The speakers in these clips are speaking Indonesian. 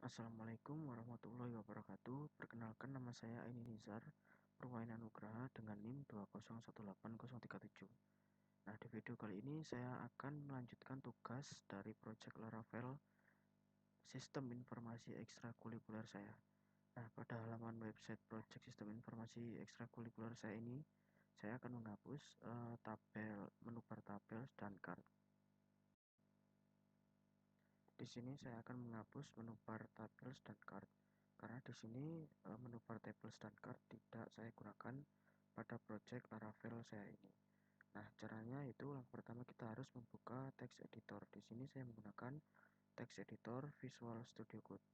Assalamualaikum warahmatullahi wabarakatuh. Perkenalkan, nama saya Aini Nizar Purwaina Nugraha dengan NIM 2018037. Nah, di video kali ini saya akan melanjutkan tugas dari proyek Laravel Sistem Informasi Ekstrakurikuler saya. Nah, pada halaman website proyek Sistem Informasi Ekstrakurikuler saya ini, saya akan menghapus menu bar tabel dan card. Di sini saya akan menghapus menu bar tables dan card karena di sini menu bar tables dan card tidak saya gunakan pada project Laravel saya ini. Nah, caranya itu yang pertama kita harus membuka text editor. Di sini saya menggunakan text editor Visual Studio Code.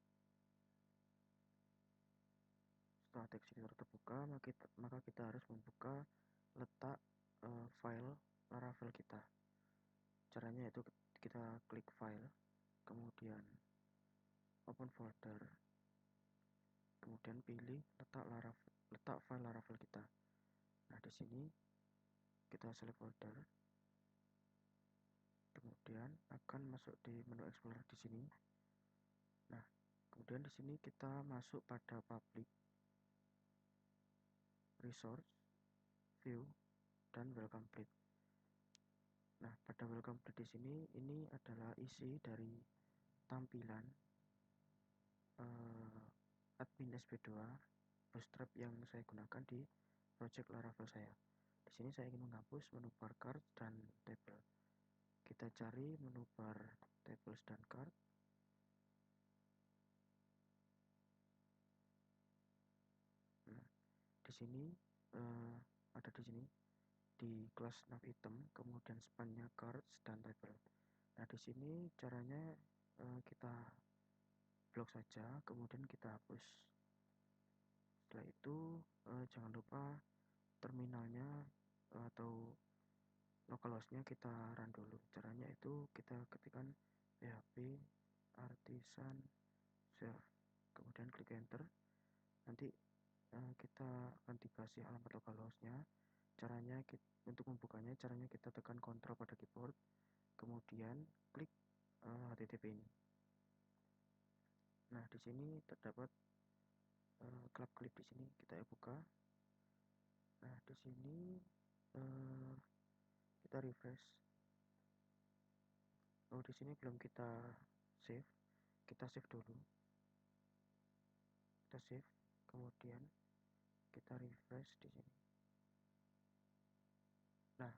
Setelah text editor terbuka, maka kita harus membuka letak file Laravel kita. Caranya itu kita klik file, kemudian open folder, kemudian pilih letak file Laravel kita. Nah, di sini kita select folder, kemudian akan masuk di menu Explorer di sini. Nah, kemudian di sini kita masuk pada public, resource, view, dan welcome complete. Nah, pada welcome complete di sini ini adalah isi dari tampilan admin SP2 Bootstrap yang saya gunakan di project Laravel saya. Di sini saya ingin menghapus menu bar card dan table. Kita cari menu bar tables dan card. Nah, di sini ada di sini di kelas nav item, kemudian spannya cards dan table. Nah, di sini caranya kita blok saja, kemudian kita hapus. Setelah itu jangan lupa terminalnya atau localhost-nya kita run dulu. Caranya itu kita ketikkan php artisan serve, kemudian klik enter. Nanti kita akan dikasih alamat localhost-nya. Caranya untuk membukanya, caranya kita tekan Ctrl pada keyboard, kemudian klik HTTP ini. Nah, di sini terdapat club clip di sini, kita buka. Nah, di sini kita refresh. Oh, di sini belum kita save. Kita save dulu. Kita save, kemudian kita refresh di sini. Nah,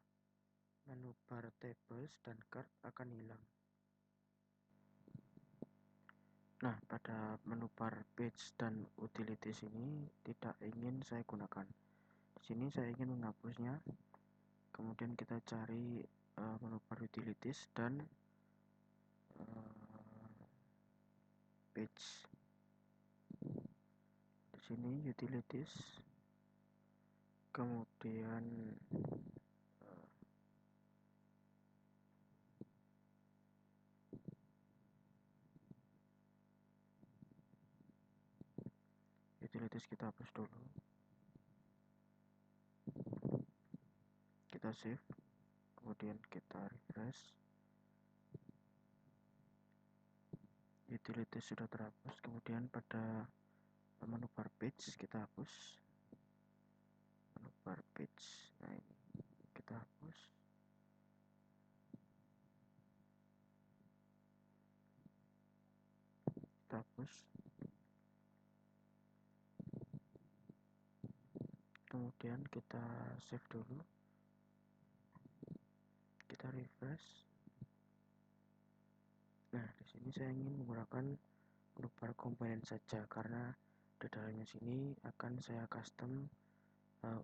menu bar tables dan card akan hilang. Nah, pada menu bar page dan utilities ini tidak ingin saya gunakan. Di sini saya ingin menghapusnya. Kemudian kita cari menu bar utilities dan page. Di sini utilities, kemudian utilities kita hapus dulu. Kita save, kemudian kita refresh. Utilities sudah terhapus. Kemudian pada menu bar page kita hapus. Menu bar page, nah ini kita hapus. Kita hapus. Kemudian kita save dulu. Kita refresh. Nah, di sini saya ingin menggunakan menu bar komponen saja karena di dalamnya sini akan saya custom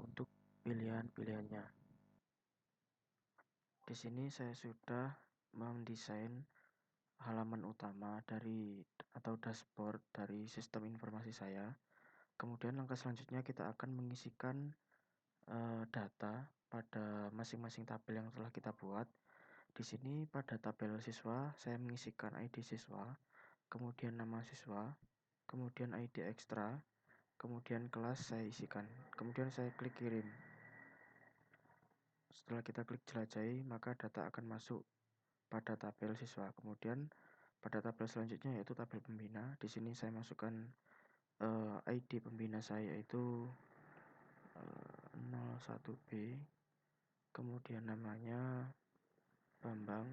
untuk pilihan-pilihannya. Di sini saya sudah mendesain halaman utama atau dashboard dari sistem informasi saya. Kemudian langkah selanjutnya kita akan mengisikan data pada masing-masing tabel yang telah kita buat. Di sini pada tabel siswa saya mengisikan ID siswa, kemudian nama siswa, kemudian ID ekstra, kemudian kelas saya isikan, kemudian saya klik kirim. Setelah kita klik jelajahi, maka data akan masuk pada tabel siswa. Kemudian pada tabel selanjutnya yaitu tabel pembina. Di sini saya masukkan ID pembina saya yaitu 01B, kemudian namanya Bambang,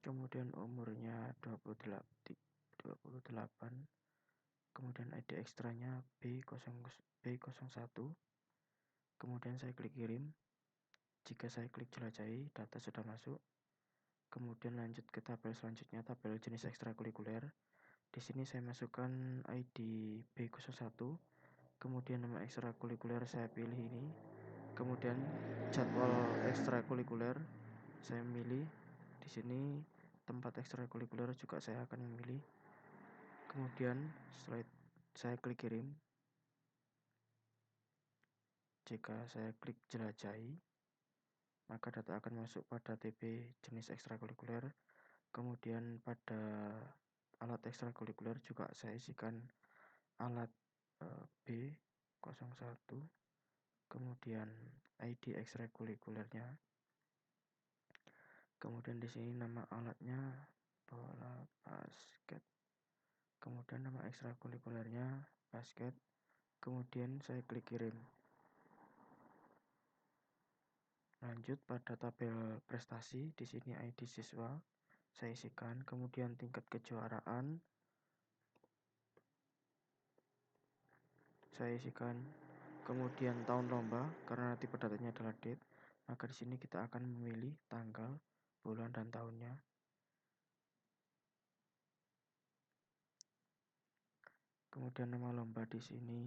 kemudian umurnya 28, kemudian ID ekstranya B01, kemudian saya klik kirim. Jika saya klik jelajahi, data sudah masuk. Kemudian lanjut ke tabel selanjutnya, tabel jenis ekstrakurikuler. Di sini saya masukkan ID B01, kemudian nama ekstrakurikuler saya pilih ini, kemudian jadwal ekstrakurikuler saya milih. Di sini tempat ekstrakurikuler juga saya akan memilih. Kemudian setelah saya klik kirim. Jika saya klik jelajahi, maka data akan masuk pada TB jenis ekstrakurikuler. Kemudian pada alat ekstrakurikuler juga saya isikan alat B01, kemudian ID ekstrakurikulernya. Kemudian di sini nama alatnya bola basket. Kemudian nama ekstrakurikulernya basket. Kemudian saya klik kirim. Lanjut pada tabel prestasi, di sini ID siswa saya isikan, kemudian tingkat kejuaraan saya isikan, kemudian tahun lomba karena tipe datanya adalah date, maka di sini kita akan memilih tanggal, bulan dan tahunnya. Kemudian nama lomba di sini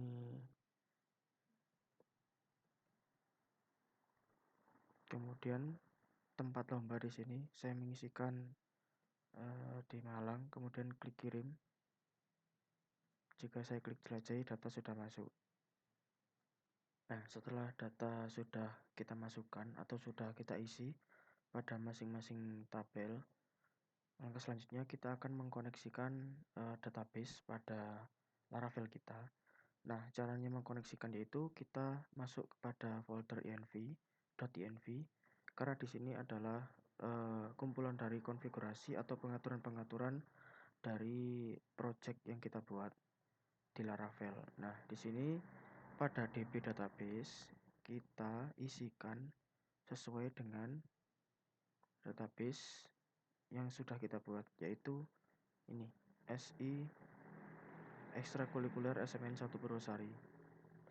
kemudian tempat lomba di sini saya mengisikan di Malang, kemudian klik kirim. Jika saya klik jelajahi, data sudah masuk. Nah, setelah data sudah kita masukkan atau sudah kita isi pada masing-masing tabel, langkah selanjutnya kita akan mengkoneksikan database pada Laravel kita. Nah, caranya mengkoneksikan yaitu kita masuk kepada folder env, karena di sini adalah kumpulan dari konfigurasi atau pengaturan-pengaturan dari project yang kita buat di Laravel. Nah, di sini pada DB database kita isikan sesuai dengan database yang sudah kita buat, yaitu ini SI ekstrakurikuler SMN 1 Purwosari.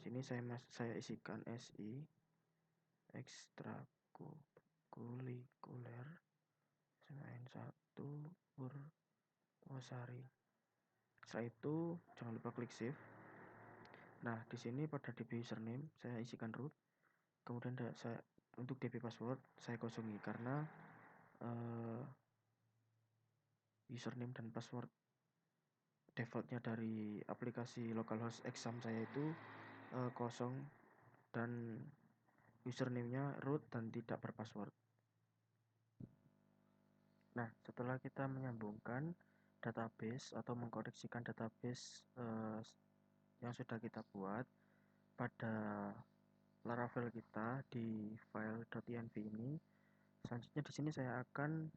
Sini saya isikan SI ekstrakurikuler SMN 1 Purwosari. Setelah itu jangan lupa klik save. Nah, di sini pada DB username saya isikan root. Kemudian saya untuk DB password saya kosongi karena username dan password defaultnya dari aplikasi localhost exam saya itu kosong dan username-nya root dan tidak berpassword. Nah, setelah kita menyambungkan database atau mengkoneksikan database yang sudah kita buat pada Laravel kita di file .env ini, selanjutnya di sini saya akan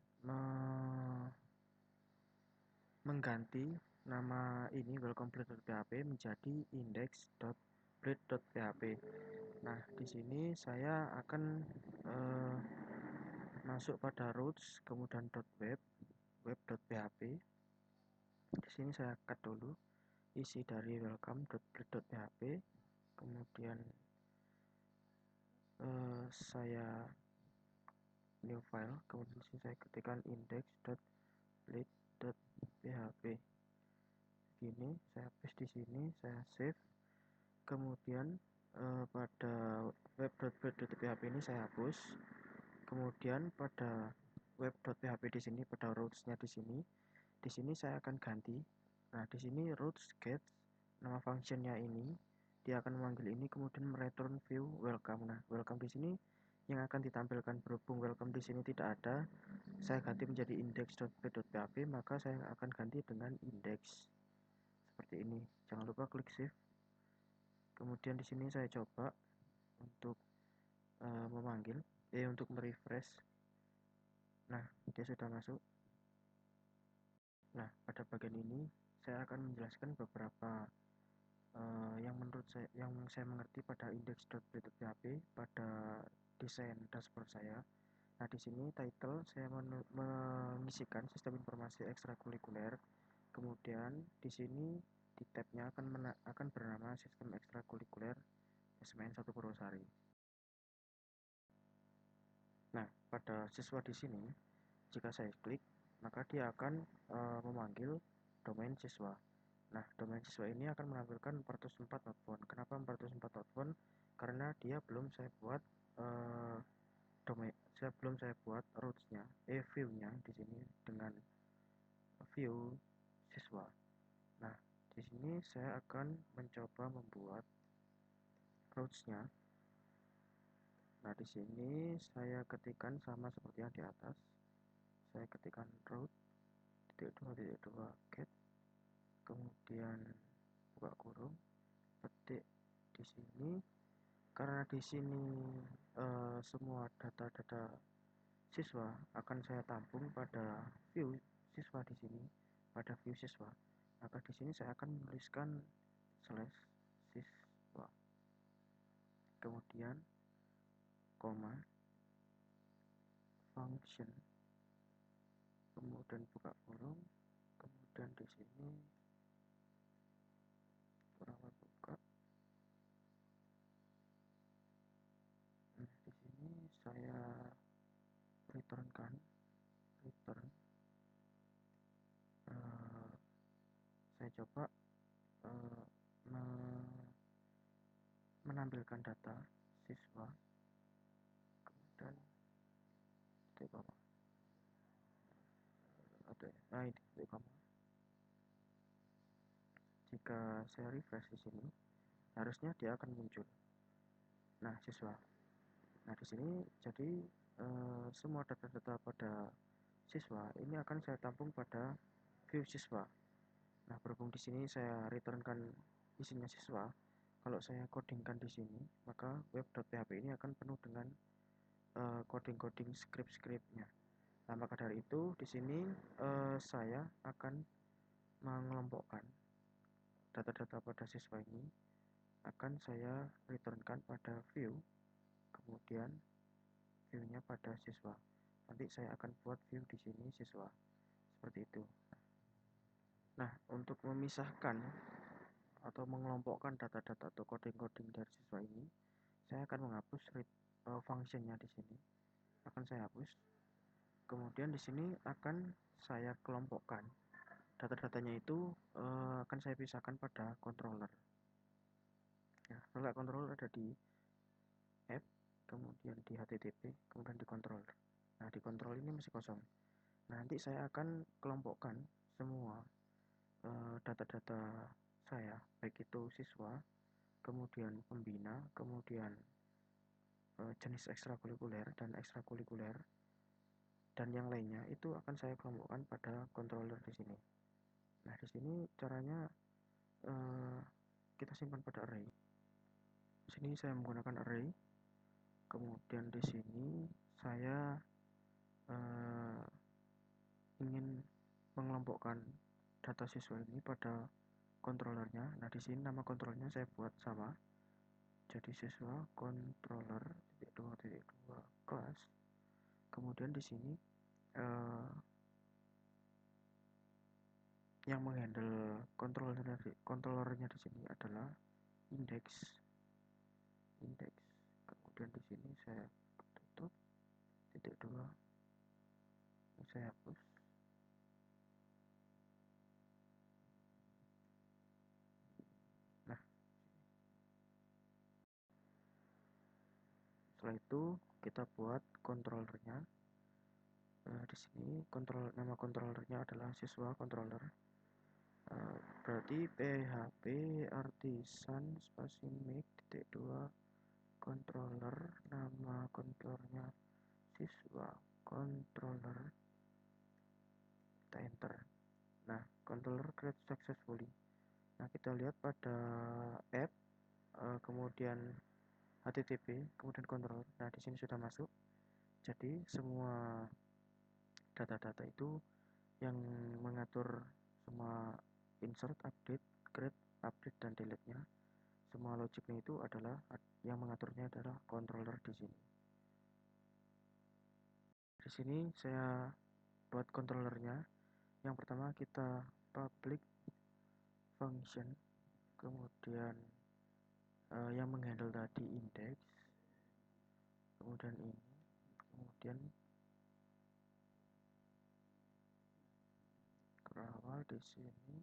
mengganti nama ini welcome.php menjadi index.blade.php. Nah, di sini saya akan masuk pada roots, kemudian web.php. Di sini saya cut dulu isi dari welcome.blade.php, kemudian saya new file, kemudian saya ketikkan index.blade.php. Gini, saya paste di sini, saya save. Kemudian pada web.blade.php ini saya hapus. Kemudian pada web.php di sini, pada roots-nya di sini saya akan ganti. Nah, di sini roots get nama functionnya ini, dia akan memanggil ini kemudian mereturn view welcome. Nah, welcome di sini yang akan ditampilkan berhubung welcome di sini tidak ada, saya ganti menjadi index.blade.php, maka saya akan ganti dengan index seperti ini. Jangan lupa klik save. Kemudian di sini saya coba untuk memanggil, untuk merefresh. Nah, dia sudah masuk. Nah, pada bagian ini saya akan menjelaskan beberapa yang saya mengerti pada index.php pada desain dashboard saya. Nah, di sini title saya mengisikan sistem informasi ekstrakurikuler. Kemudian di sini di tabnya akan bernama sistem ekstrakurikuler SMN 1 Purwosari. Nah, pada siswa di sini jika saya klik maka dia akan memanggil domain siswa. Nah, domain siswa ini akan menampilkan 404.font. Kenapa 404.font? Karena dia belum saya buat roots-nya, view-nya di sini dengan view siswa. Nah, di sini saya akan mencoba membuat roots-nya. Nah, di sini saya ketikkan sama seperti yang di atas. Saya ketikkan root .2.2 get, kemudian buka kurung, petik di sini. Karena di sini semua data-data siswa akan saya tampung pada view siswa di sini, pada view siswa. Maka di sini saya akan menuliskan slash siswa, kemudian koma function, kemudian buka kurung, kemudian di sini kurang buka. Nah, di sini saya return saya coba menampilkan data siswa, kemudian titik koma. Nah, ini titik koma. Jika saya refresh di sini, harusnya dia akan muncul. Nah, siswa. Nah, di sini jadi semua data-data pada siswa ini akan saya tampung pada view siswa. Nah, berhubung di sini saya returnkan isinya siswa, kalau saya codingkan di sini, maka web.php ini akan penuh dengan coding-coding script-scriptnya. Nah, maka dari itu di sini saya akan mengelompokkan data-data pada siswa ini akan saya returnkan pada view, kemudian view-nya pada siswa. Nanti saya akan buat view di sini siswa seperti itu. Nah, untuk memisahkan atau mengelompokkan data-data atau coding-coding dari siswa ini, saya akan menghapus functionnya di sini. Akan saya hapus. Kemudian di sini akan saya kelompokkan. Data-datanya itu akan saya pisahkan pada controller. Ya, letak controller ada di app, kemudian di HTTP, kemudian di controller. Nah, di control ini masih kosong. Nah, nanti saya akan kelompokkan semua data-data saya, baik itu siswa, kemudian pembina, kemudian jenis ekstrakurikuler dan ekstrakurikuler, dan yang lainnya itu akan saya kelompokkan pada controller di sini. Nah, di sini caranya kita simpan pada array. Di sini saya menggunakan array. Kemudian di sini saya ingin mengelompokkan data siswa ini pada controllernya. Nah, di sini nama controllernya saya buat sama. Jadi siswa controller .2.2 kelas. Kemudian di sini yang menghandle controllernya di sini adalah index. Kemudian di sini saya tutup titik 2, saya hapus. Nah, setelah itu kita buat controllernya. Di sini nama controllernya adalah siswa controller. Berarti php artisan spasi make titik 2 controller, nama controllernya siswa controller, kita enter. Nah, controller create successfully. Nah, kita lihat pada app, kemudian HTTP, kemudian controller. Nah, di sini sudah masuk. Jadi semua data-data itu yang mengatur semua insert, update, create, update, dan delete-nya. Semua logiknya itu adalah yang mengaturnya adalah controller di sini. Di sini saya buat controllernya. Yang pertama kita public function, kemudian yang menghandle tadi index, kemudian ini, kemudian berawal di sini,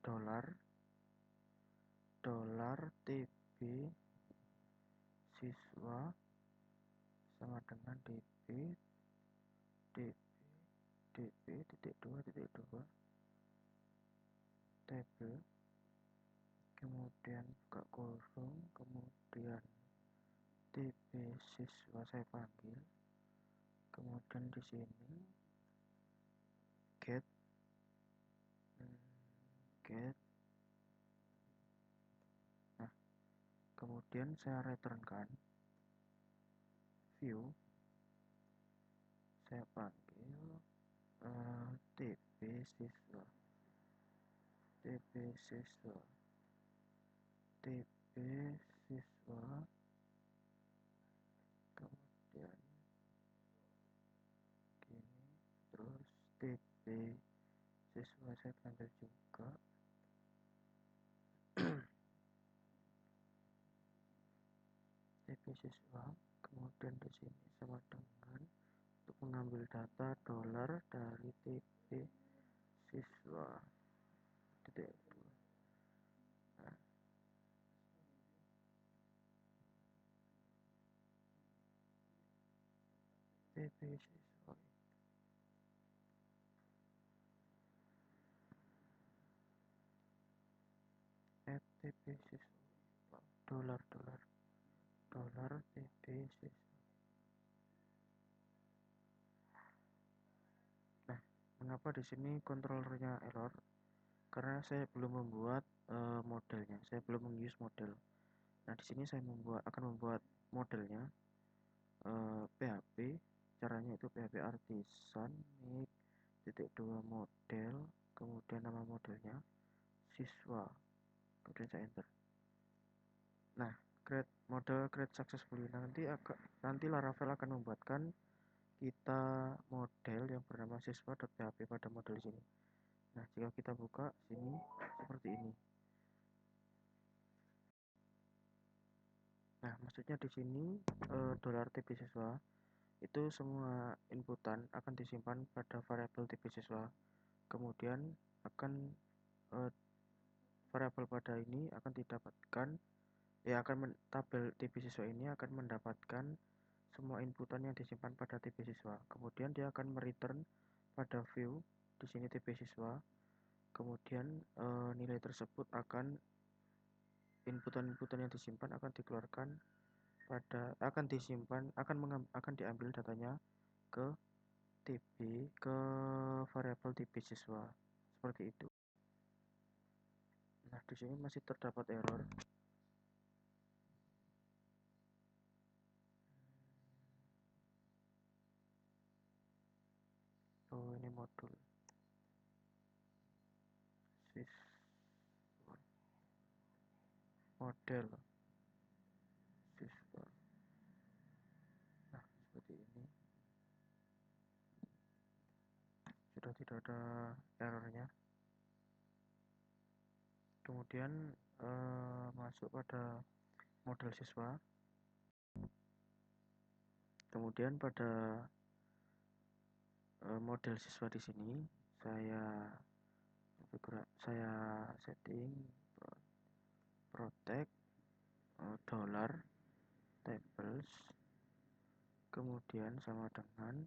dolar TB siswa sama dengan db titik dua table, kemudian buka kurung, kemudian TB siswa saya panggil, kemudian di sini get nah kemudian saya returnkan view, saya panggil TB siswa kemudian gini, terus TB siswa saya panggil juga TB siswa, kemudian di sini sama dengan untuk mengambil data dolar dari TB siswa titik dua. Nah, TB siswa TB siswa dolar TB siswa. Nah, mengapa di sini controllernya error? Karena saya belum membuat modelnya, saya belum menguse model. Nah, di sini saya akan membuat modelnya PHP. Caranya itu PHP artisan make titik dua model, kemudian nama modelnya siswa, kemudian saya enter. Nah, create model create successfully. Nanti Laravel akan membuatkan kita model yang bernama siswa.php pada model sini. Nah, jika kita buka sini seperti ini. Nah, maksudnya di sini dolar TB siswa itu semua inputan akan disimpan pada variabel TB siswa. Kemudian akan variabel pada ini akan didapatkan tabel TB siswa ini akan mendapatkan semua inputan yang disimpan pada TB siswa. Kemudian dia akan mereturn pada view di sini TB siswa. Kemudian nilai tersebut akan inputan yang disimpan akan dikeluarkan akan diambil datanya ke variabel TB siswa seperti itu. Nah, di sini masih terdapat error. Oh, ini modul siswa model siswa. Nah, seperti ini. Sudah tidak ada errornya. Kemudian masuk pada model siswa. Kemudian pada model siswa di sini saya setting protect dollar tables, kemudian sama dengan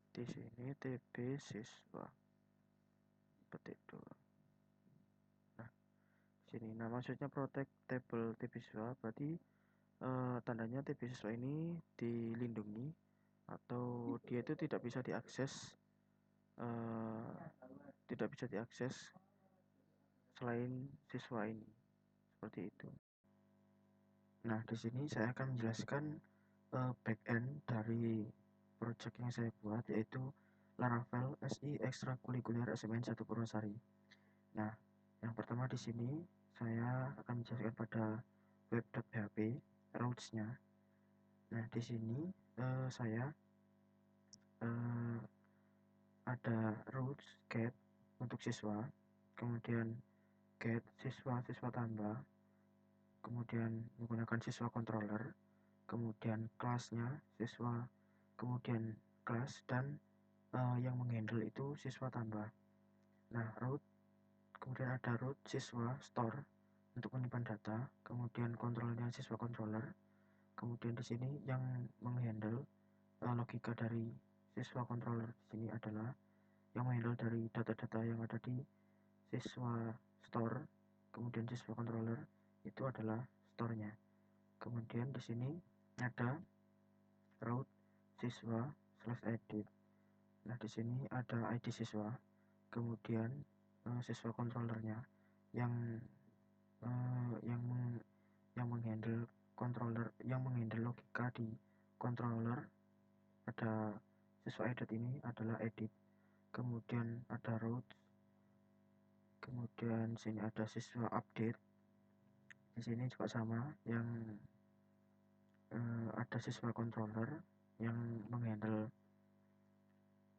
di sini TB siswa petik 2. Nah, sini maksudnya protect table TB siswa berarti tandanya TB siswa ini dilindungi atau dia itu tidak bisa diakses selain siswa ini, seperti itu. Nah, di sini saya akan menjelaskan backend dari project yang saya buat, yaitu Laravel SI Ekstrakurikuler SMN 1 Purwosari. Nah, yang pertama di sini saya akan menjelaskan pada web.php routes-nya. Nah, di sini saya ada routes get untuk siswa, kemudian get siswa tambah, kemudian menggunakan siswa controller, kemudian kelasnya siswa, kemudian kelas, dan yang menghandle itu siswa tambah. Nah, root, kemudian ada root siswa store untuk menyimpan data, kemudian kontrolnya siswa controller, kemudian di sini yang menghandle logika dari siswa controller di sini adalah yang menghandle dari data-data yang ada di siswa store, kemudian siswa controller itu adalah store-nya. Kemudian di sini ada route siswa /edit. Nah, di sini ada ID siswa, kemudian siswa controllernya yang yang menghandle controller, yang menghandle logika di controller pada siswa edit ini adalah edit. Kemudian ada route, kemudian sini ada siswa update. Di sini juga sama, yang ada siswa controller yang menghandle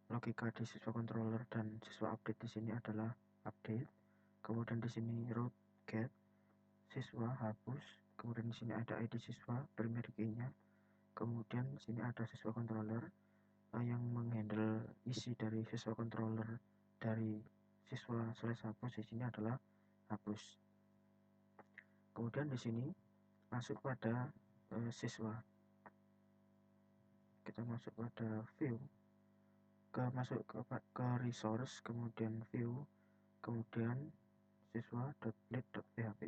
logika di siswa controller, dan siswa update di sini adalah update. Kemudian di sini root get siswa hapus, kemudian di sini ada ID siswa primary key-nya, kemudian di sini ada siswa controller yang menghandle isi dari siswa controller dari siswa /hapus di sini adalah hapus. Kemudian di sini masuk pada siswa, kita masuk pada view, masuk ke resource, kemudian view, kemudian siswa.lead.php.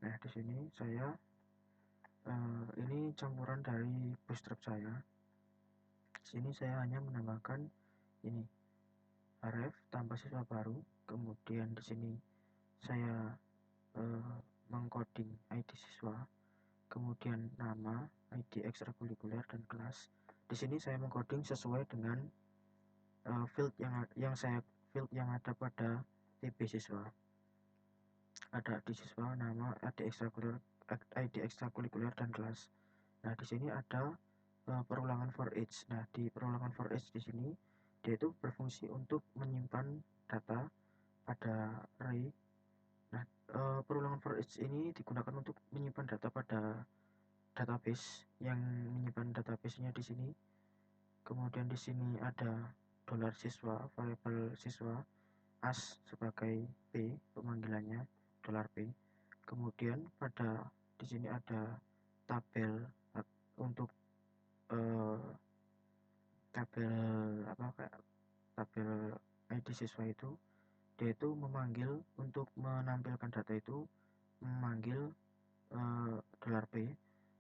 Nah, di sini saya ini campuran dari bootstrap saya. Di sini saya hanya menambahkan ini href tanpa siswa baru, kemudian di sini saya mengcoding ID siswa, kemudian nama, ID ekstrakurikuler, dan kelas. Di sini saya mengcoding sesuai dengan field yang ada pada TB siswa. Ada ID siswa, nama, ID ekstrakurikuler, dan kelas. Nah, di sini ada perulangan for each. Nah, di perulangan for each di sini dia itu berfungsi untuk menyimpan data pada array. Nah, perulangan for each ini digunakan untuk menyimpan data pada database, yang menyimpan database-nya di sini. Kemudian di sini ada $siswa, variabel siswa, as sebagai p pemanggilannya, $p. Kemudian pada di sini ada tabel untuk tabel ID siswa itu, dia itu memanggil untuk menampilkan data itu, memanggil $p,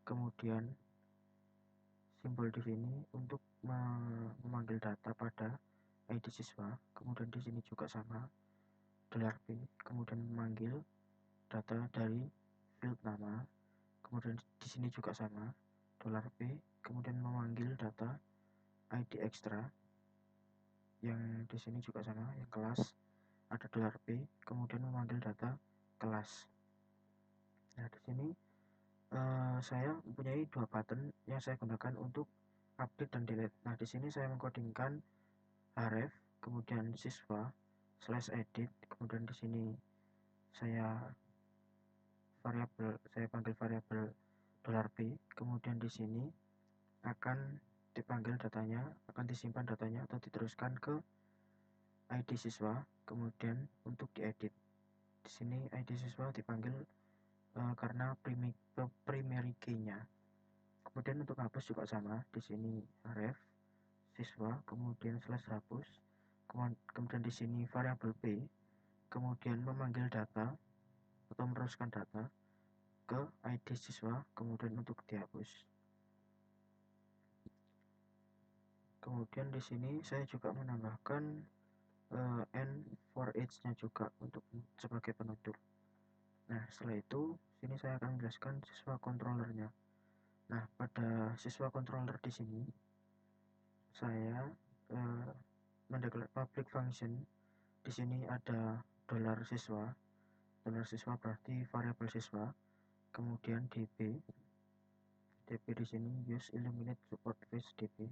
kemudian simbol di sini untuk memanggil data pada ID siswa. Kemudian di sini juga sama, $p, kemudian memanggil data dari field nama. Kemudian di sini juga sama, $p, kemudian memanggil data ID ekstra, yang di sini juga sama, yang kelas ada $p, kemudian memanggil data kelas. Nah, di sini saya mempunyai dua button yang saya gunakan untuk update dan delete. Nah, di sini saya mengcodingkan href, kemudian siswa /edit, kemudian di sini saya panggil variabel $p, kemudian di sini akan dipanggil datanya, akan disimpan datanya atau diteruskan ke ID siswa, kemudian untuk diedit. Di sini ID siswa dipanggil karena primary key-nya. Kemudian untuk hapus juga sama, di sini ref siswa, kemudian /hapus, kemudian di sini variabel p, kemudian memanggil data atau meneruskan data ke ID siswa, kemudian untuk dihapus. Kemudian di sini saya juga menambahkan n for each-nya juga untuk sebagai penutup. Nah, setelah itu Sini saya akan menjelaskan siswa controllernya. Nah, pada siswa controller di sini saya mendeklar public function. Di sini ada dolar siswa. Dolar siswa berarti variabel siswa. Kemudian db di sini use illuminate support face db.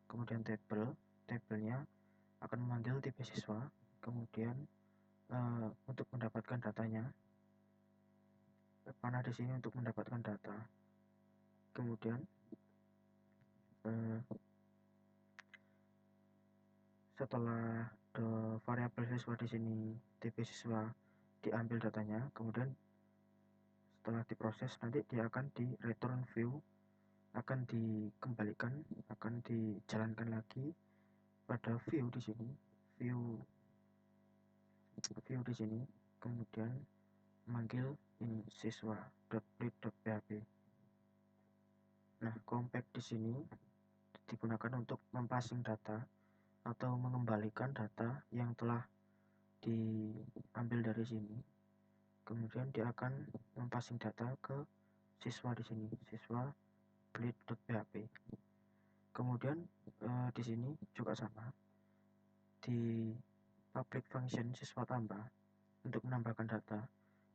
Kemudian tabelnya akan memanggil db siswa. Kemudian untuk mendapatkan datanya, panah di sini untuk mendapatkan data. Kemudian setelah variabel siswa di sini db siswa diambil datanya, kemudian setelah diproses nanti dia akan di return view, akan dikembalikan, akan dijalankan lagi pada view di sini, view di sini, kemudian memanggil ini siswa.read.php. Nah, compact di sini digunakan untuk mempassing data atau mengembalikan data yang telah diambil dari sini. Kemudian dia akan mempassing data ke siswa di sini, siswa bleed.php. Kemudian di sini juga sama, di public function siswa tambah untuk menambahkan data.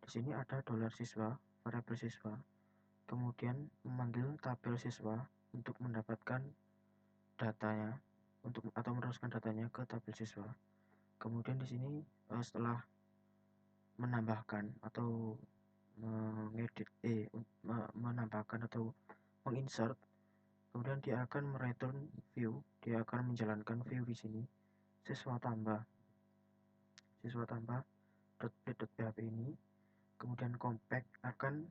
Di sini ada dolar siswa, variabel siswa, kemudian memanggil tabel siswa untuk mendapatkan datanya atau meneruskan datanya ke tabel siswa. Kemudian di sini setelah menambahkan atau mengedit menambahkan atau menginsert, kemudian dia akan mereturn view, dia akan menjalankan view di sini siswa tambah .play.php ini. Kemudian compact akan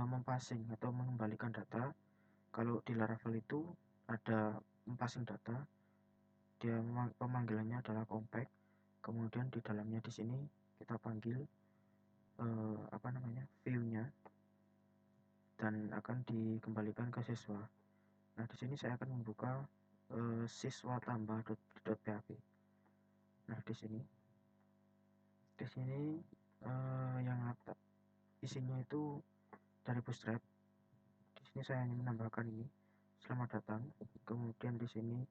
mempassing atau mengembalikan data. Kalau di Laravel itu ada mempassing data, dia pemanggilannya adalah compact. Kemudian di dalamnya di sini kita panggil view-nya dan akan dikembalikan ke siswa. Nah, di sini saya akan membuka siswa tambah.php. Nah, di sini yang isinya itu dari Bootstrap. Di sini saya hanya menambahkan ini, selamat datang. Kemudian di sini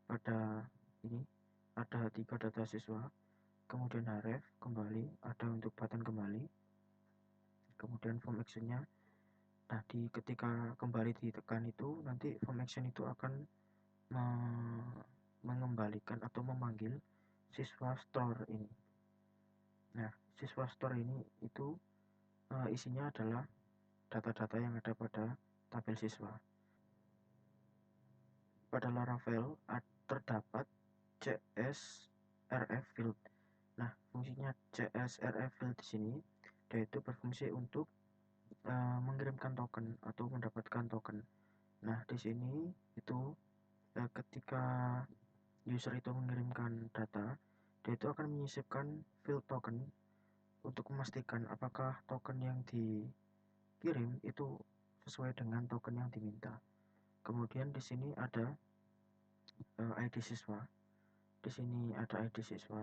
pada ini ada 3 data siswa. Kemudian href kembali, ada untuk button kembali. Kemudian form action-nya. Nah, ketika kembali ditekan itu, nanti form action itu akan mengembalikan atau memanggil siswa store ini. Nah, siswa store ini itu isinya adalah data-data yang ada pada tabel siswa. Pada Laravel terdapat CSRF field. Nah, fungsinya CSRF field di sini yaitu berfungsi untuk mengirimkan token atau mendapatkan token. Nah, di sini itu ketika user itu mengirimkan data, dia itu akan menyisipkan field token untuk memastikan apakah token yang dikirim itu sesuai dengan token yang diminta. Kemudian di sini ada ID siswa. Di sini ada ID siswa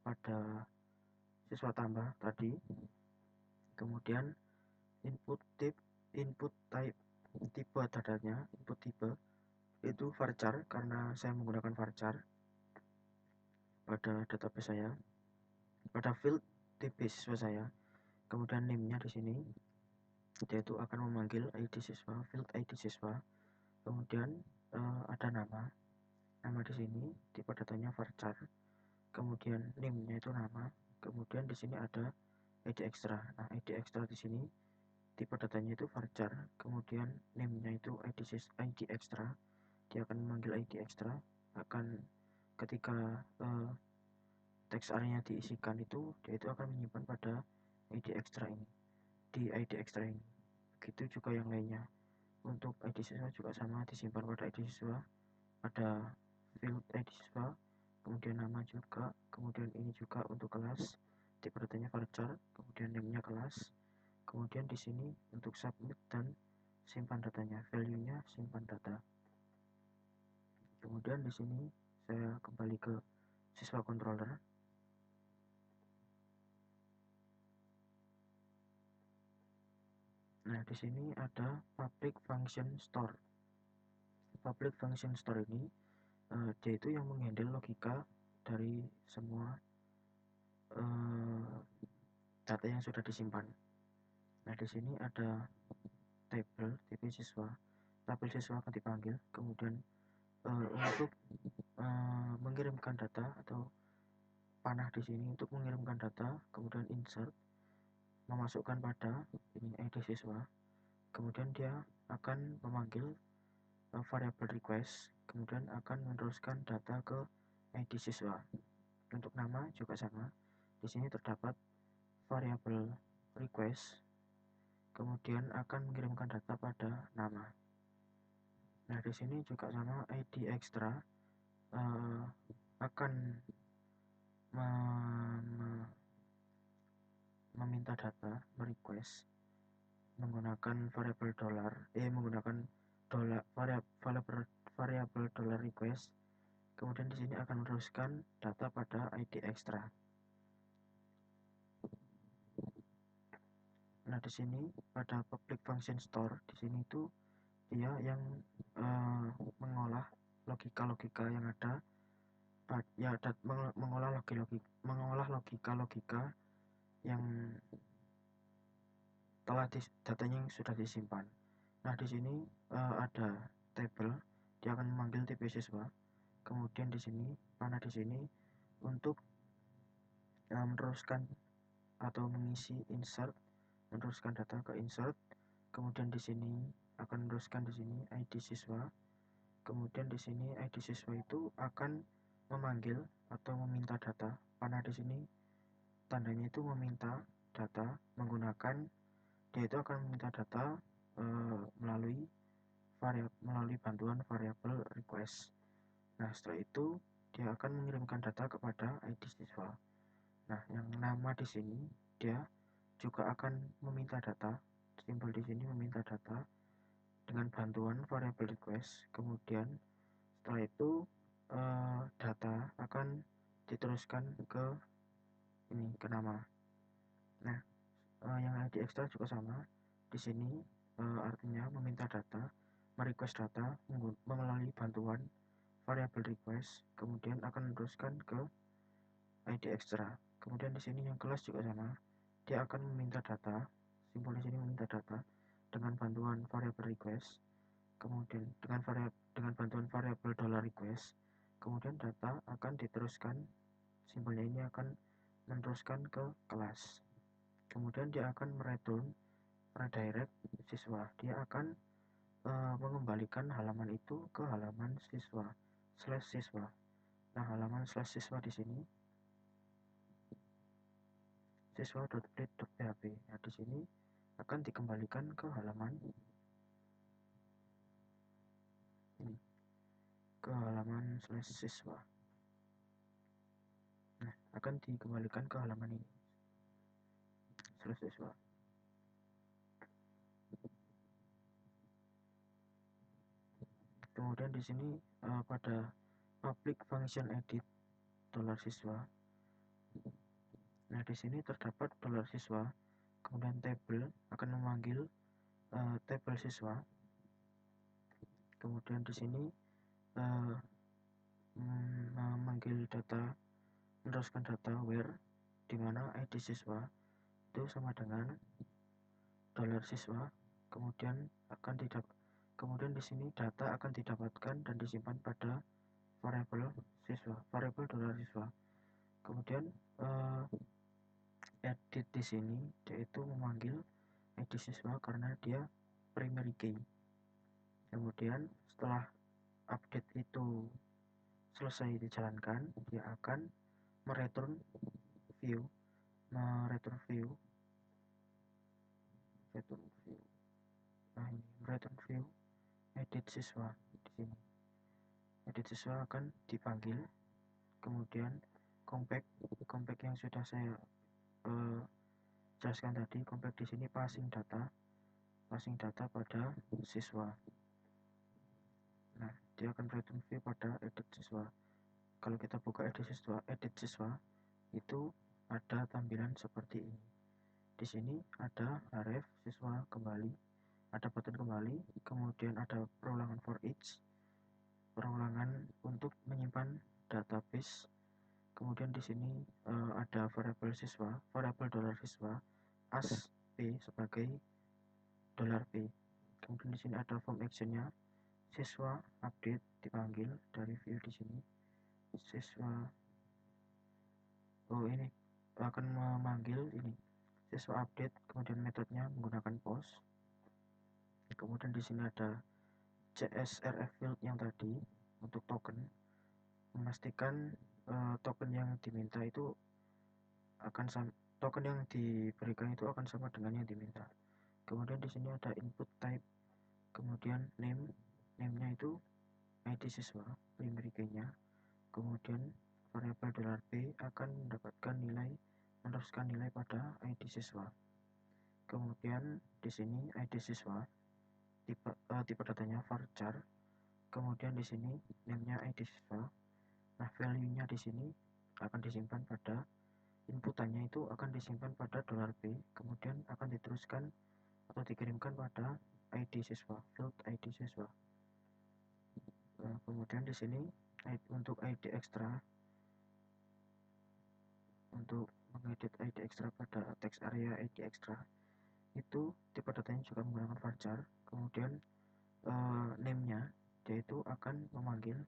pada siswa tambah tadi. Kemudian input type, tipe datanya, input tipe itu varchar karena saya menggunakan varchar pada database saya. Pada field tipe siswa saya. Kemudian name-nya di sini dia itu akan memanggil ID siswa, field ID siswa. Kemudian ada nama di sini, tipe datanya varchar. Kemudian name-nya itu nama. Kemudian di sini ada ID extra. Nah, ID extra di sini tipe datanya itu varchar. Kemudian name-nya itu ID extra. Dia akan memanggil ID extra. Akan ketika teks area diisikan itu, dia itu akan menyimpan pada ID extra ini. Di ID extra ini. Begitu juga yang lainnya. Untuk ID siswa juga sama, disimpan pada ID siswa. Ada field ID siswa, kemudian nama juga, kemudian ini juga untuk kelas, tipe datanya varchar, kemudian name-nya kelas. Kemudian di sini untuk submit dan simpan datanya, value-nya simpan data. Kemudian di sini saya kembali ke siswa controller. Nah, di sini ada public function store. Public function store ini dia itu yang menghandle logika dari semua data yang sudah disimpan. Nah, di sini ada tabel siswa. Tabel siswa akan dipanggil, kemudian untuk mengirimkan data atau panah di sini untuk mengirimkan data, kemudian insert, memasukkan pada ini ID siswa, kemudian dia akan memanggil variabel request, kemudian akan meneruskan data ke ID siswa. Untuk nama juga sama. Di sini terdapat variabel request, kemudian akan mengirimkan data pada nama. Nah, di sini juga sama, ID extra akan meminta data, merequest menggunakan variabel dollar request. Kemudian di sini akan meneruskan data pada ID extra. Nah, di sini pada public function store, di sini itu dia yang mengolah logika-logika yang ada, mengolah logika-logika yang telah datanya yang sudah disimpan. Nah, di sini ada tabel, dia akan memanggil tipe siswa. Kemudian di sini panah di sini untuk meneruskan atau mengisi insert, meneruskan data ke insert. Kemudian di sini akan meneruskan di sini ID siswa. Kemudian di sini ID siswa itu akan memanggil atau meminta data. Panah di sini tandanya itu meminta data menggunakan, dia itu akan meminta data melalui bantuan variabel request. Nah, setelah itu dia akan mengirimkan data kepada ID siswa. Nah, yang nama di sini dia juga akan meminta data, simbol di sini meminta data dengan bantuan variabel request. Kemudian setelah itu data akan diteruskan ke nama. Nah, yang ID extra juga sama. Di sini artinya meminta data, merequest data melalui bantuan variabel request, kemudian akan meneruskan ke ID extra. Kemudian di sini yang kelas juga sama. Dia akan meminta data, simbol di sini meminta data dengan bantuan variabel request, kemudian dengan bantuan variabel dollar request, kemudian data akan diteruskan, simbolnya ini akan meneruskan ke kelas. Kemudian dia akan redirect siswa. Dia akan mengembalikan halaman itu ke halaman /siswa. Nah, halaman /siswa di sini siswa.read.php. Nah, di sini akan dikembalikan ke halaman ini, ke halaman /siswa. Nah, akan dikembalikan ke halaman ini /siswa. Kemudian di sini pada public function edit $siswa. Nah, di sini terdapat $siswa, kemudian tabel akan memanggil tabel siswa. Kemudian di sini memanggil data, meneruskan data where, di mana ID siswa itu sama dengan $siswa. Kemudian di sini data akan didapatkan dan disimpan pada variabel $siswa. Kemudian edit di sini dia itu memanggil ID siswa karena dia primary key. Kemudian setelah update itu selesai dijalankan, dia akan mereturn view. Nah, ini return view edit siswa di sini. Edit siswa akan dipanggil, kemudian compact yang sudah saya jelaskan tadi. Compact di sini passing data pada siswa. Nah, dia akan return view pada edit siswa. Kalau kita buka edit siswa itu ada tampilan seperti ini. Di sini ada href siswa kembali, ada button kembali, kemudian ada perulangan for each, perulangan untuk menyimpan database. Kemudian di sini ada variabel siswa, variabel dolar siswa, as p sebagai dolar $p. Kemudian di sini ada form actionnya, siswa update dipanggil dari view di sini. Siswa ini akan memanggil ini siswa update, kemudian metodenya menggunakan post. Kemudian di sini ada csrf field yang tadi untuk token, memastikan token yang diminta itu akan token yang diberikan itu akan sama dengan yang diminta. Kemudian di sini ada input type, kemudian name-nya itu ID siswa, primary key-nya, kemudian variabel $p akan mendapatkan nilai, meneruskan nilai pada ID siswa. Kemudian di sini ID siswa, tipe datanya varchar, kemudian di sini name-nya ID siswa. Nah, value-nya di sini akan disimpan pada inputannya itu akan disimpan pada $p, kemudian akan diteruskan atau dikirimkan pada ID siswa, field ID siswa. Nah, kemudian di sini untuk ID extra, untuk mengedit ID extra pada text area ID extra itu tipe datanya juga menggunakan varchar. Kemudian name-nya yaitu akan memanggil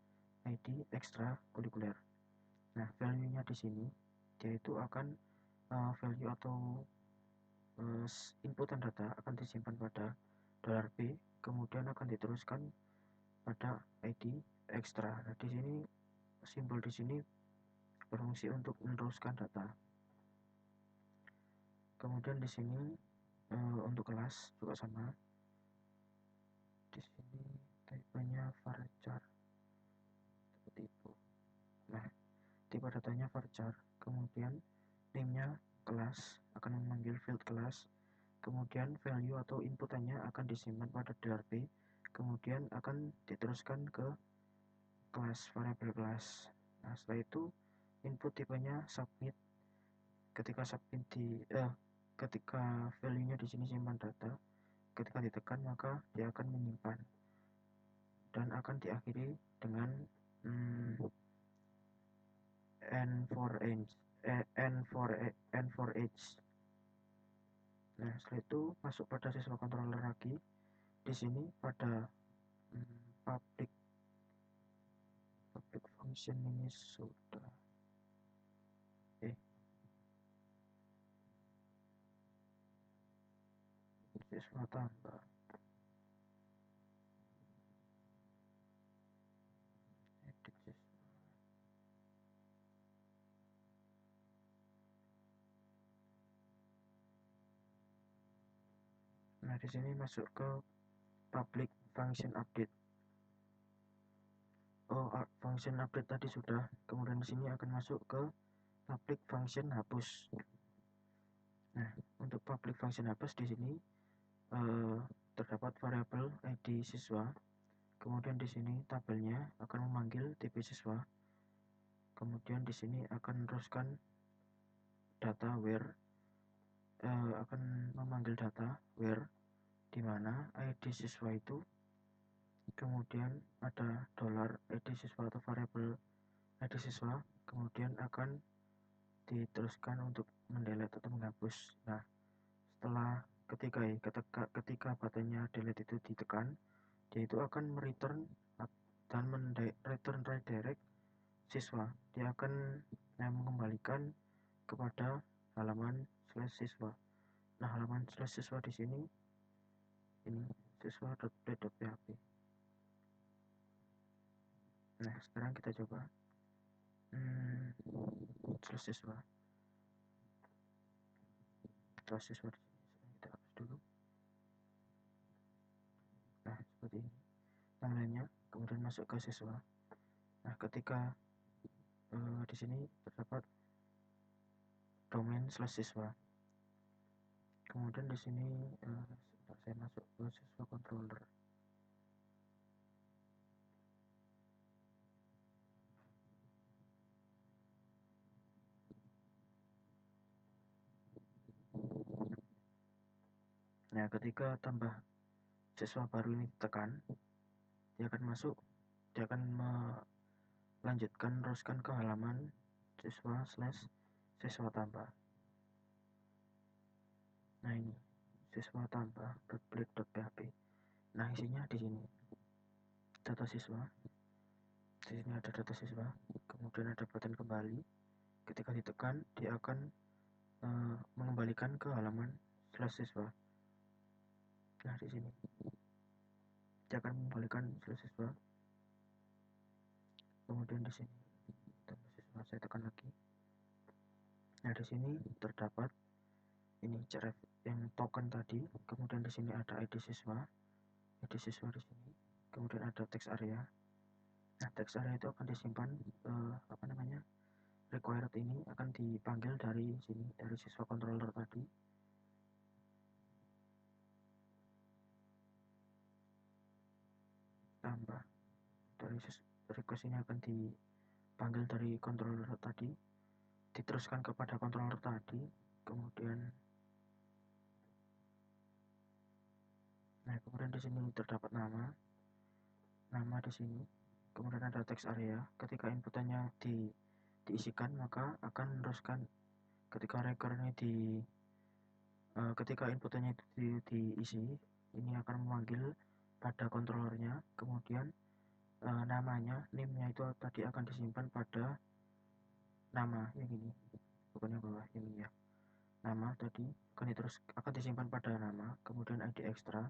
ID extra kulikuler. Nah, value-nya di sini yaitu akan value atau inputan data akan disimpan pada $p, kemudian akan diteruskan pada ID extra. Nah, di sini simbol di sini berfungsi untuk meneruskan data. Kemudian di sini untuk kelas juga sama. Di sini tipenya varchar seperti itu. Nah, tipe datanya varchar, kemudian name-nya kelas, akan memanggil field kelas, kemudian value atau inputannya akan disimpan pada $p, kemudian akan diteruskan ke kelas, variabel kelas. Nah, setelah itu input tipenya submit. Ketika submit ketika value-nya di sini simpan data, ketika ditekan maka dia akan menyimpan dan akan diakhiri dengan n4h. Nah, setelah itu masuk pada siswa controller lagi. Di sini pada public function ini sudah siswa tambah edit siswa. Nah, di sini masuk ke public function update. Function update tadi sudah. Kemudian di sini akan masuk ke public function hapus. Nah, untuk public function hapus di sini terdapat variabel ID siswa. Kemudian di sini tabelnya akan memanggil tipe siswa. Kemudian di sini akan meneruskan data where, akan memanggil data where di mana ID siswa itu, kemudian ada $ID siswa atau variabel ID siswa, kemudian akan diteruskan untuk mendelete atau menghapus. Nah, setelah ketika buttonnya delete itu ditekan, dia itu akan return dan return redirect siswa. Dia akan mengembalikan kepada halaman /siswa. Nah, halaman /siswa di sini ini siswa.play.php. Nah, sekarang kita coba /siswa. /siswa di sini kita hapus dulu. Nah, seperti ini tampilannya. Kemudian masuk ke siswa. Nah, ketika di sini terdapat domain /siswa. Kemudian di sini saya masuk ke siswa controller. Nah, ketika tambah siswa baru ini ditekan, dia akan melanjutkan teruskan ke halaman siswa/siswa tambah. Nah, ini siswa tambah .blade.php. Nah, isinya di sini data siswa. Di sini ada data siswa, kemudian ada button kembali. Ketika ditekan, dia akan mengembalikan ke halaman /siswa. Nah, di sini dia akan mengembalikan /siswa. Kemudian di sini data siswa, saya tekan lagi. Nah, di sini terdapat ini cref yang token tadi. Kemudian di sini ada ID siswa di sini. Kemudian ada text area. Nah, text area itu akan disimpan required ini akan dipanggil dari sini, dari siswa controller tadi. Tambah dari request ini akan dipanggil dari controller tadi, diteruskan kepada controller tadi. Kemudian di sini terdapat nama di sini. Kemudian ada text area. Ketika inputannya diisikan, maka akan meneruskan ketika record ini ketika inputannya itu diisi, ini akan memanggil pada controllernya. Kemudian namanya, name-nya itu tadi akan disimpan pada nama yang ini, bukan yang bawah ini ya. Nama tadi akan disimpan pada nama. Kemudian ID extra.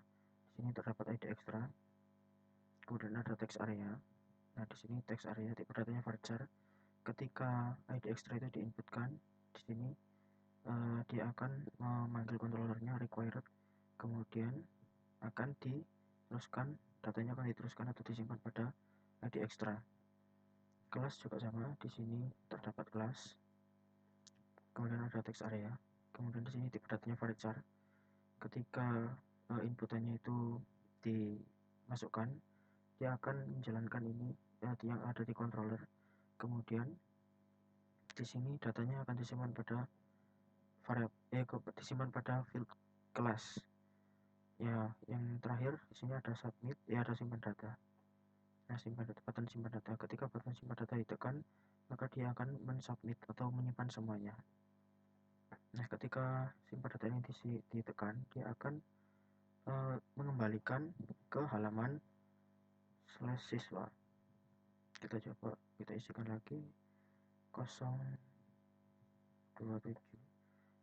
Di sini terdapat ID extra. Kemudian ada text area. Nah, di sini text area tipe datanya varchar. Ketika ID extra itu diinputkan, di sini dia akan memanggil controllernya required. Kemudian akan diteruskan, datanya akan diteruskan atau disimpan pada ID extra. Kelas juga sama, di sini terdapat kelas. Kemudian ada text area. Kemudian di sini tipe datanya varchar. Ketika inputannya itu dimasukkan, dia akan menjalankan ini yang ada di controller. Kemudian di sini datanya akan disimpan pada disimpan pada field kelas. Ya, yang terakhir di sini ada submit, ya ada simpan data. Nah, button simpan data. Ketika button simpan data ditekan, maka dia akan mensubmit atau menyimpan semuanya. Nah, ketika simpan data ini ditekan, dia akan mengembalikan ke halaman /siswa. Kita coba, kita isikan lagi 027.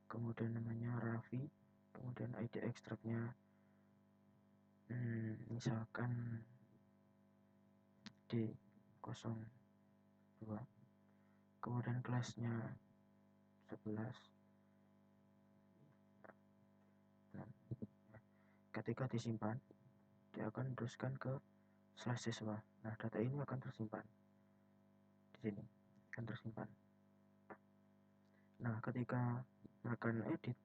Kemudian namanya Raffi. Kemudian ID ekstraknya misalkan D02. Kemudian kelasnya 11. Ketika disimpan, dia akan teruskan ke /siswa. Nah, data ini akan tersimpan di sini, akan tersimpan. Nah, ketika akan edit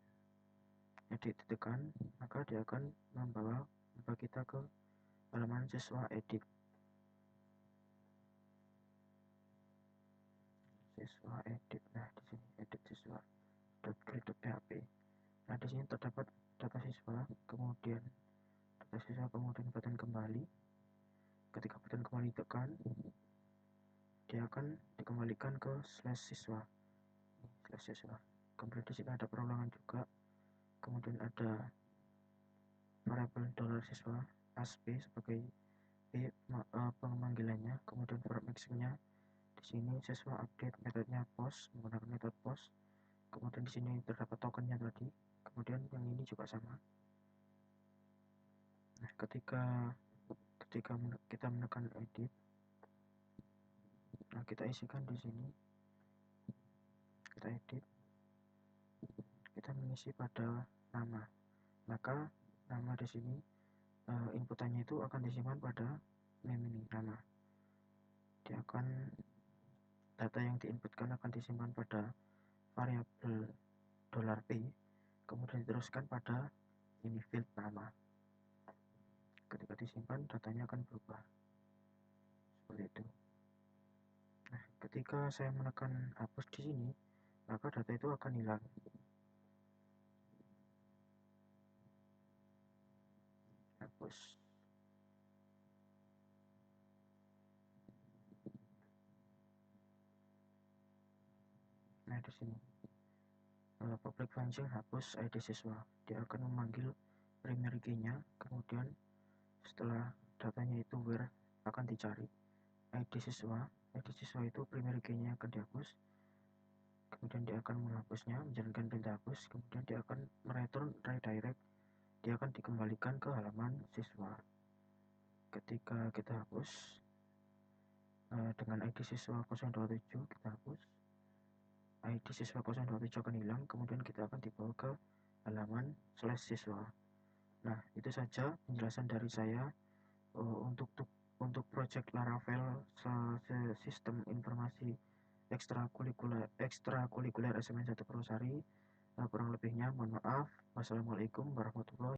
ditekan, maka dia akan membawa kita ke halaman siswa edit. Nah, di sini edit siswa.grade.php. Nah, di sini terdapat data siswa, kemudian button kembali. Ketika button kembali ditekan, dia akan dikembalikan ke /siswa. Kemudian di sini ada perulangan juga. Kemudian ada variabel $siswa asp sebagai pemanggilannya. Kemudian for maximnya di sini siswa update, metodenya post, menggunakan metode post. Kemudian di sini terdapat tokennya tadi. Kemudian yang ini juga sama. Nah, ketika kita menekan edit, nah kita isikan di sini, kita edit, kita mengisi pada nama. Maka nama di sini inputannya itu akan disimpan pada name ini, nama. Data yang diinputkan akan disimpan pada variabel $p, kemudian diteruskan pada ini field nama. Ketika disimpan, datanya akan berubah seperti itu. Nah, ketika saya menekan hapus di sini, maka data itu akan hilang. dihapus. Nah, di sini public function hapus ID siswa. Dia akan memanggil primary key-nya, kemudian setelah datanya itu where akan dicari ID siswa itu primary key-nya akan dihapus, kemudian dia akan menghapusnya, menjalankan perintah hapus, kemudian dia akan mereturn redirect, dia akan dikembalikan ke halaman siswa. Ketika kita hapus dengan ID siswa 027 kita hapus, ID siswa 027 akan hilang, kemudian kita akan dibawa ke halaman /siswa. Nah, itu saja penjelasan dari saya untuk project Laravel sistem informasi ekstrakurikuler SMN 1 Purwosari. Kurang lebihnya mohon maaf. Wassalamualaikum warahmatullahi wabarakatuh.